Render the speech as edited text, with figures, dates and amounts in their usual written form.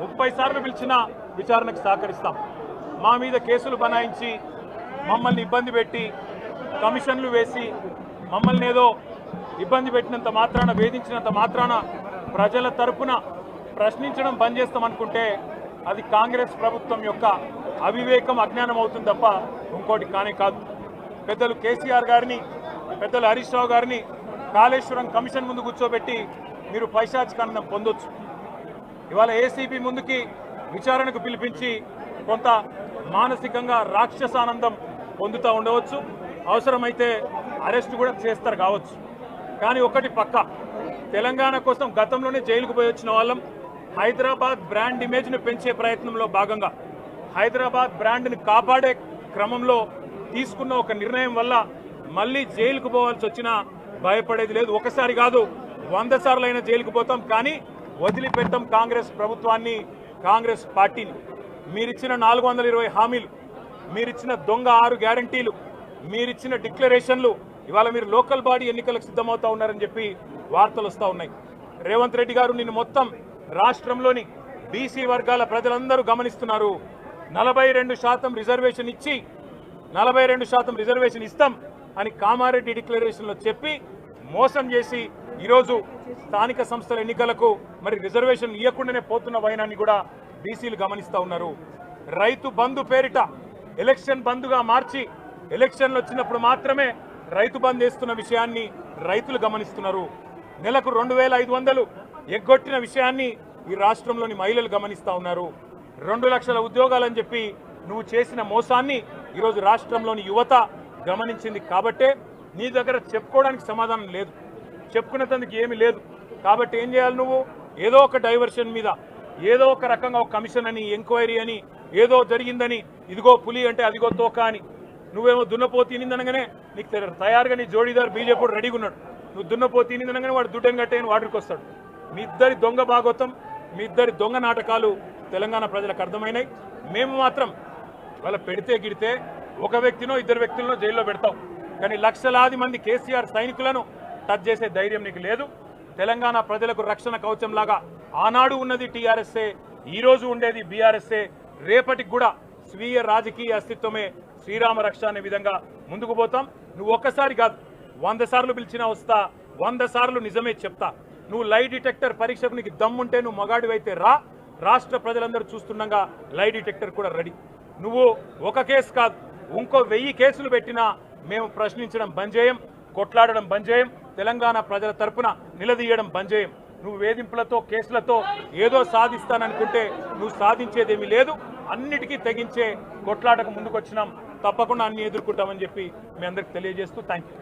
30 సార్లు పిలిచినా విచారణకు సహకరిస్తాం. మా మీద కేసులు బనాయించి మమ్మల్ని ఇబ్బంది పెట్టి కమిషన్లు వేసి మమ్మల్ని ఏదో ఇబ్బంది పెట్టినంత మాత్రాన, వేధించినంత మాత్రాన ప్రజల తరపున ప్రశ్నించడం బంద్ చేస్తామనుకుంటే అది కాంగ్రెస్ ప్రభుత్వం యొక్క అవివేకం, అజ్ఞానం అవుతుంది తప్ప ఇంకోటి కానే కాదు. పెద్దలు కేసీఆర్ గారిని, పెద్దలు హరీష్ రావు గారిని కాళేశ్వరం కమిషన్ ముందు కూర్చోబెట్టి మీరు పైశాచికానందం పొందొచ్చు. ఇవాళ ఏసీబీ ముందుకి విచారణకు పిలిపించి కొంత మానసికంగా రాక్షసానందం పొందుతూ ఉండవచ్చు. అవసరమైతే అరెస్ట్ కూడా చేస్తారు కావచ్చు. కానీ ఒకటి పక్క, తెలంగాణ కోసం గతంలోనే జైలుకు పోయి వచ్చిన వాళ్ళం. హైదరాబాద్ బ్రాండ్ ఇమేజ్ను పెంచే ప్రయత్నంలో భాగంగా హైదరాబాద్ బ్రాండ్ని కాపాడే క్రమంలో తీసుకున్న ఒక నిర్ణయం వల్ల మళ్ళీ జైలుకు పోవాల్సి వచ్చినా భయపడేది లేదు. ఒకసారి కాదు, 100 సార్లు అయినా జైలుకు పోతాం. కానీ వదిలిపెట్టాం కాంగ్రెస్ ప్రభుత్వాన్ని, కాంగ్రెస్ పార్టీని. మీరిచ్చిన 420 హామీలు, మీరిచ్చిన దొంగ 6 గ్యారంటీలు, మీరిచ్చిన డిక్లరేషన్లు ఇవాళ మీరు లోకల్ బాడీ ఎన్నికలకు సిద్ధమవుతా ఉన్నారని చెప్పి వార్తలు వస్తూ ఉన్నాయి. రేవంత్ రెడ్డి గారు నిన్ను మొత్తం రాష్ట్రంలోని బీసీ వర్గాల ప్రజలందరూ గమనిస్తున్నారు. 42% రిజర్వేషన్ ఇచ్చి 42% రిజర్వేషన్ ఇస్తాం అని కామారెడ్డి డిక్లరేషన్లో చెప్పి మోసం చేసి ఈరోజు స్థానిక సంస్థల ఎన్నికలకు మరి రిజర్వేషన్ ఇవ్వకుండానే పోతున్న వైనాన్ని కూడా బీసీలు గమనిస్తూ ఉన్నారు. రైతు బంధు పేరిట ఎలక్షన్ బంధుగా మార్చి ఎలక్షన్లు వచ్చినప్పుడు మాత్రమే రైతు బంధు వేస్తున్న విషయాన్ని రైతులు గమనిస్తున్నారు. నెలకు 2500 ఎగ్గొట్టిన విషయాన్ని ఈ రాష్ట్రంలోని మహిళలు గమనిస్తూ ఉన్నారు. 2 లక్షల ఉద్యోగాలని చెప్పి నువ్వు చేసిన మోసాన్ని ఈరోజు రాష్ట్రంలోని యువత గమనించింది. కాబట్టే నీ దగ్గర చెప్పుకోవడానికి సమాధానం లేదు, చెప్పుకునేందుకు ఏమీ లేదు. కాబట్టి ఏం చేయాలి నువ్వు? ఏదో ఒక డైవర్షన్ మీద, ఏదో ఒక రకంగా ఒక కమిషన్ అని, ఎంక్వైరీ అని, ఏదో జరిగిందని, ఇదిగో పులి అంటే అదిగో తోక అని, నువ్వేమో దున్నపోతు తినిందనగానే నీకు తయారుగా నీ జోడీదారు బీజేపీ రెడీగా ఉన్నాడు. నువ్వు దున్నపోతు తినిందనగానే వాడు దుడ్డం కట్టేయని వాడికి వస్తాడు. మీ ఇద్దరి దొంగ భాగోతం, మీ ఇద్దరి దొంగ నాటకాలు తెలంగాణ ప్రజలకు అర్థమైనాయి. మేము మాత్రం వాళ్ళ పెడితే గిడితే ఒక వ్యక్తినో 2 వ్యక్తులను జైల్లో పెడతాం. కానీ లక్షలాది మంది కేసీఆర్ సైనికులను టచ్ చేసే ధైర్యం నీకు లేదు. తెలంగాణ ప్రజలకు రక్షణ కవచంలాగా ఆనాడు ఉన్నది టీఆర్ఎస్ఏ, ఈరోజు ఉండేది బీఆర్ఎస్ఏ, రేపటికి కూడా స్వీయ రాజకీయ అస్తిత్వమే శ్రీరామ రక్ష అనే విధంగా ముందుకు పోతాం. నువ్వు ఒక్కసారి కాదు, 100 సార్లు పిలిచినా వస్తా, 100 సార్లు నిజమే చెప్తా. నువ్వు లై డిటెక్టర్ పరీక్షకు నీకు దమ్ముంటే నువ్వు మగాడివైతే రా. రాష్ట్ర ప్రజలందరూ చూస్తుండగా లై డిటెక్టర్ కూడా రెడీ. నువ్వు ఒక కేసు కాదు, ఇంకో 1000 కేసులు పెట్టినా మేము ప్రశ్నించడం బంద్ చేయం, కొట్లాడడం బంద్ చేయం, తెలంగాణ ప్రజల తరపున నిలదీయడం బంద్ చేయం. నువ్వు వేధింపులతో, కేసులతో ఏదో సాధిస్తాననుకుంటే నువ్వు సాధించేదేమీ లేదు. అన్నిటికీ తెగించే కొట్లాటకు ముందుకు వచ్చినాం. తప్పకుండా అన్ని ఎదుర్కొంటామని చెప్పి మీ అందరికి తెలియజేస్తూ థ్యాంక్ యూ.